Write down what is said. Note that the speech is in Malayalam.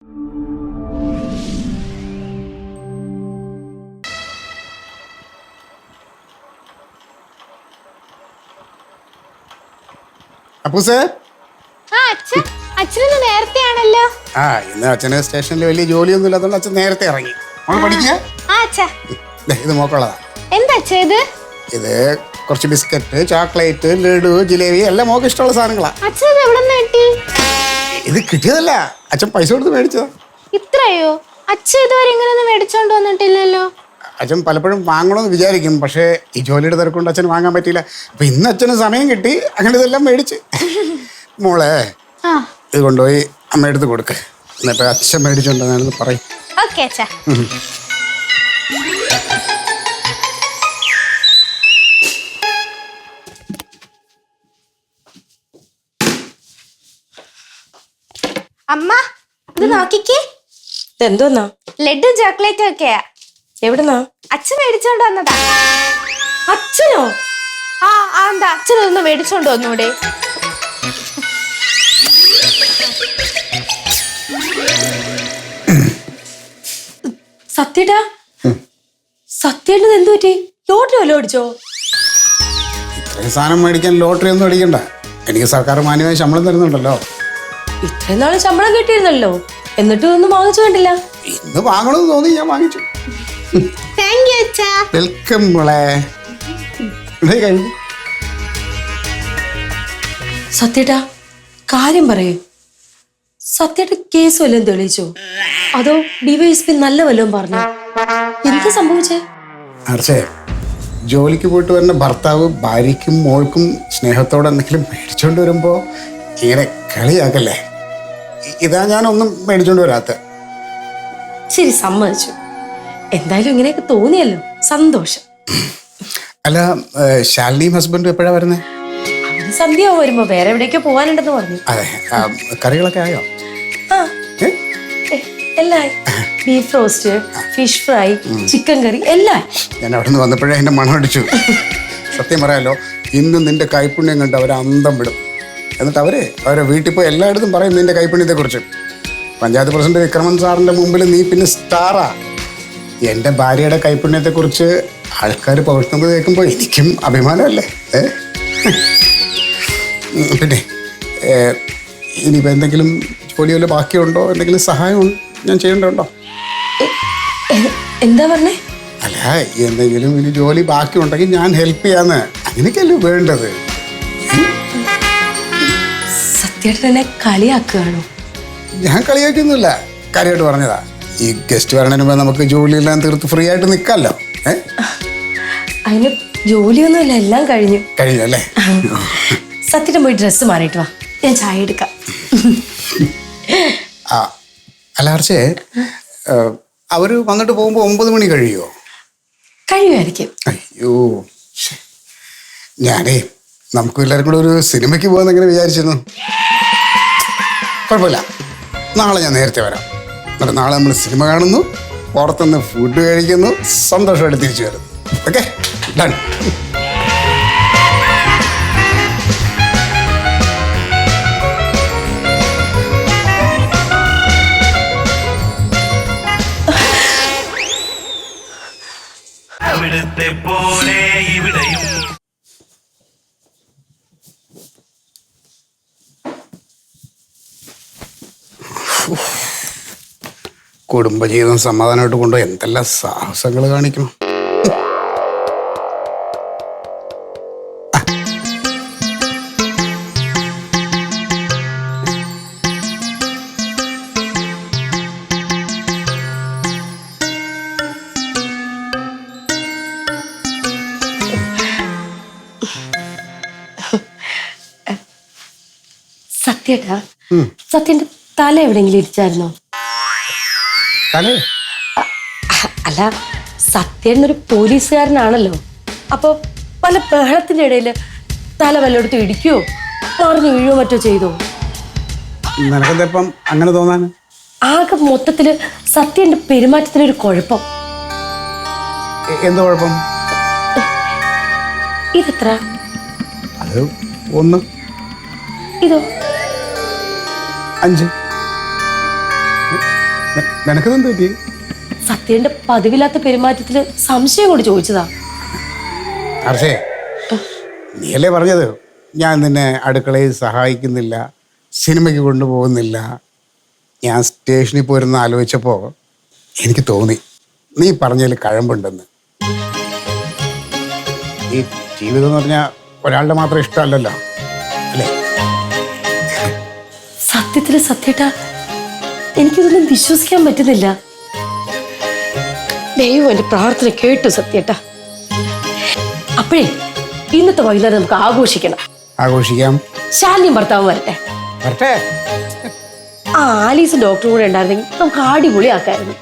അപ്പൂസേ അച്ഛന് നേരത്തെ ആണല്ലോ. ഇന്ന് അച്ഛന് സ്റ്റേഷനിൽ വലിയ ജോലിയൊന്നും ഇല്ലാത്തതുകൊണ്ട് അച്ഛൻ നേരത്തെ ഇറങ്ങി. പഠിക്കുക ഇത് മോക്കുള്ളതാ. എന്താ അച്ഛാ ഇത്? ഇത് കുറച്ച് ബിസ്ക്കറ്റ്, ചോക്ലേറ്റ്, ലഡു, ജിലേബി എല്ലാം മോക്ക് ഇഷ്ടമുള്ള സാധനങ്ങളാ. അച്ഛൻ ഇത് എവിടെ നിന്ന് കിട്ടി? ഇത് കിട്ടിയതല്ല, അച്ഛൻ പൈസ കൊടുത്ത് മേടിച്ചതാ. ഇത്രയോ? അച്ഛൻ ഇതുവരെ ഇങ്ങനെയൊന്നും മേടിച്ചോണ്ട് വന്നിട്ടില്ലല്ലോ. അച്ഛൻ പലപ്പോഴും വാങ്ങണമെന്ന് വിചാരിക്കും, പക്ഷേ ഈ ജോലിയുടെ തിരക്കൊണ്ട് അച്ഛന് വാങ്ങാൻ പറ്റിയില്ല. അപ്പൊ ഇന്ന് അച്ഛന് സമയം കിട്ടി, അങ്ങനെ ഇതെല്ലാം മേടിച്ച്. മോളെ ഇത് കൊണ്ടുപോയി അമ്മ എടുത്ത് കൊടുക്ക്, എന്നിട്ട് അച്ഛൻ മേടിച്ചോണ്ടെന്നാണെന്ന് പറയും. ഓക്കേ അച്ഛാ. അമ്മ ഇത് നോക്കിക്കേ. എന്തോന്നാ? ലഡും ചോക്ലേറ്റും ഒക്കെയാ. എവിടുന്നാ? അച്ഛൻ മേടിച്ചോണ്ട് വന്നതാ. അച്ഛനോ? എന്താ അച്ഛനൊന്ന് മേടിച്ചോണ്ട് വന്നൂടെ? സത്യേട്ടാ, സത്യേട്ടന് എന്തു പറ്റി? ലോട്ടറി വല്ലോ അടിച്ചോ? ഇത്രയും സാധനം മേടിക്കാൻ ലോട്ടറി ഒന്നും അടിക്കണ്ട, എനിക്ക് സർക്കാർ മാന്യമായി ശമ്പളം തരുന്നുണ്ടല്ലോ. ഇത്രയും നാള് ശമ്പളം കിട്ടിയിരുന്നല്ലോ, എന്നിട്ടും ഒന്നും വാങ്ങിച്ചു കണ്ടില്ല. ഇന്ന് വാങ്ങണമെന്ന് തോന്നി, ഞാൻ വാങ്ങിച്ചു. താങ്ക് യു അച്ഛാ. വെൽക്കം മോളെ. സത്യേട്ടാ, കാര്യം പറയൂ. സത്യേട്ട കേസ് വല്ലതും തെളിയിച്ചോ, അതോ ഡിവൈഎസ്പി നല്ല വല്ലതും പറഞ്ഞു? എന്താ സംഭവിച്ചേ? ജോലിക്ക് പോയിട്ട് വരുന്ന ഭർത്താവ് ഭാര്യയ്ക്കും മോൾക്കും സ്നേഹത്തോടെ എന്തെങ്കിലും മേടിച്ചോണ്ട് വരുമ്പോ ഇങ്ങനെ കളിയാക്കല്ലേ. ഇതാ ഞാനൊന്നും മേടിച്ചോണ്ട് വരാത്ത. ശരി, സമ്മതിച്ചു. എന്തായാലും ഇങ്ങനെയൊക്കെ തോന്നിയല്ലോ, സന്തോഷം. അല്ല, ശാലിനിയും ഹസ്ബൻഡും എപ്പോഴാ വരുന്നേ? അവര് സന്ധ്യ വരുമ്പോ വേറെ എവിടേക്കോ പോവാനുണ്ടെന്ന് പറഞ്ഞു. അതെ, കറികളൊക്കെ ആയോ? എല്ലാം beef roast, fish fry, chicken curry എല്ലാം. ഞാൻ അവിടെ നിന്ന് വന്നപ്പോഴേ എന്റെ മണം അടിച്ചു. സത്യം പറയാലോ, ഇന്ന് നിന്റെ കൈപ്പുണ്യം കണ്ട് അവരെ അന്തം വിടും. എന്നിട്ട് അവരെ വീട്ടിൽ പോയി എല്ലായിടത്തും പറയും നിന്റെ കൈപ്പുണ്യത്തെ കുറിച്ച്. പഞ്ചായത്ത് പ്രസിഡന്റ് വിക്രമൻ സാറിന്റെ മുമ്പിൽ നീ പിന്നെ സ്റ്റാറാ. എന്റെ ഭാര്യയുടെ കൈപ്പുണ്യത്തെ കുറിച്ച് ആൾക്കാർ പുകഴ്ത്തുന്നത് കേൾക്കുമ്പോൾ എനിക്കും അഭിമാനമല്ലേ. പിന്നെ ഇനിയിപ്പോൾ എന്തെങ്കിലും ജോലി വല്ല ബാക്കിയുണ്ടോ, എന്തെങ്കിലും സഹായം ഞാൻ ചെയ്യേണ്ടതുണ്ടോ? എന്താ പറഞ്ഞേ? അല്ല, എന്തെങ്കിലും ഇനി ജോലി ബാക്കി ഉണ്ടെങ്കിൽ ഞാൻ ഹെൽപ്പ് ചെയ്യാന്ന്, അങ്ങനെയൊക്കെയല്ലേ വേണ്ടത്. സത്യേട്ടൻ എന്നെ കളിയാക്കുകയാണോ? ഞാൻ കളിയാക്കൊന്നുമില്ല, കാര്യമായിട്ട് പറഞ്ഞതാ. ഈ ഗസ്റ്റ് വരണതിന് മുമ്പ് നമുക്ക് ജോലിയെല്ലാം തീർത്ത് ഫ്രീ ആയിട്ട് നിൽക്കാമല്ലോ. അതിന് ജോലിയൊന്നുമില്ല, എല്ലാം കഴിഞ്ഞു. കഴിഞ്ഞു അല്ലേ? സത്യേട്ടൻ പോയി ഡ്രസ്സ് മാറിയിട്ട് വാ, ഞാൻ ചായ എടുക്കാം. അല്ല ഹർഷേ, അവര് വന്നിട്ട് പോകുമ്പോ 9 മണി കഴിയുമോ? കഴിയുമായിരിക്കും. അയ്യോ, ഞാനേ നമുക്ക് എല്ലാവരും കൂടെ ഒരു സിനിമയ്ക്ക് പോകാന്ന് എങ്ങനെ വിചാരിച്ചിരുന്നു. കുഴപ്പമില്ല, നാളെ ഞാൻ നേരത്തെ വരാം. എന്നിട്ട് നാളെ നമ്മൾ സിനിമ കാണുന്നു, പുറത്തുനിന്ന് ഫുഡ് കഴിക്കുന്നു, സന്തോഷമായിട്ട് തിരിച്ചു വരുന്നു. Okay, done. കുടുംബജീവിതം സമാധാനമായിട്ട് കൊണ്ടുപോയി എന്തെല്ലാം സാഹസങ്ങൾ കാണിക്കണം. സത്യേട്ടാ, സത്യന്റെ തല എവിടെയെങ്കിലും ഇടിച്ചായിരുന്നോ? അല്ല, സത്യേട്ടനൊരു പോലീസുകാരനാണല്ലോ, അപ്പൊ പല ബഹളത്തിന്റെ ഇടയിൽ തല വല്ലയിടത്ത് ഇടിക്കോ പറഞ്ഞു വീഴോ മറ്റോ ചെയ്തോ? നിനക്കെന്തപ്പം അങ്ങനെ തോന്നാൻ? ആകെ മൊത്തത്തില് സത്യന്റെ പെരുമാറ്റത്തിനൊരു കുഴപ്പം. എന്ത് കുഴപ്പം? ഇതെത്ര? അത് 1. ഇതോ? 5. നിനക്കതെന്ത് പറ്റി? സത്യന്റെ പതിവില്ലാത്ത പെരുമാറ്റത്തില് സംശയം കൊണ്ട് ചോദിച്ചതാ. ഹർഷേ, നീയല്ലേ പറഞ്ഞത് ഞാൻ നിന്നെ അടുക്കളയിൽ സഹായിക്കുന്നില്ല, സിനിമയ്ക്ക് കൊണ്ടുപോകുന്നില്ല. ഞാൻ സ്റ്റേഷനിൽ പോയിരുന്ന് ആലോചിച്ചപ്പോൾ എനിക്ക് തോന്നി നീ പറഞ്ഞതിൽ കഴമ്പുണ്ടെന്ന്. ഈ ജീവിതം എന്ന് പറഞ്ഞാൽ ഒരാളുടെ മാത്രം ഇഷ്ടമല്ലല്ലോ, അല്ലേ? സത്യത്തില് സത്യേട്ടാ, എനിക്കിതൊന്നും വിശ്വസിക്കാൻ പറ്റുന്നില്ല. ദൈവം എന്റെ പ്രാർത്ഥന കേട്ടു സത്യേട്ടാ. അപ്പോഴേ ഇന്നത്തെ വൈകുന്നേരം നമുക്ക് ആഘോഷിക്കണം. ആഘോഷിക്കാം. ശാലിനിയും ഭർത്താവും വരട്ടെ. വരട്ടെ. ആ ആലീസ് ഡോക്ടറും കൂടെ ഉണ്ടായിരുന്നെങ്കിൽ നമുക്ക് അടിപൊളിയാക്കായിരുന്നു.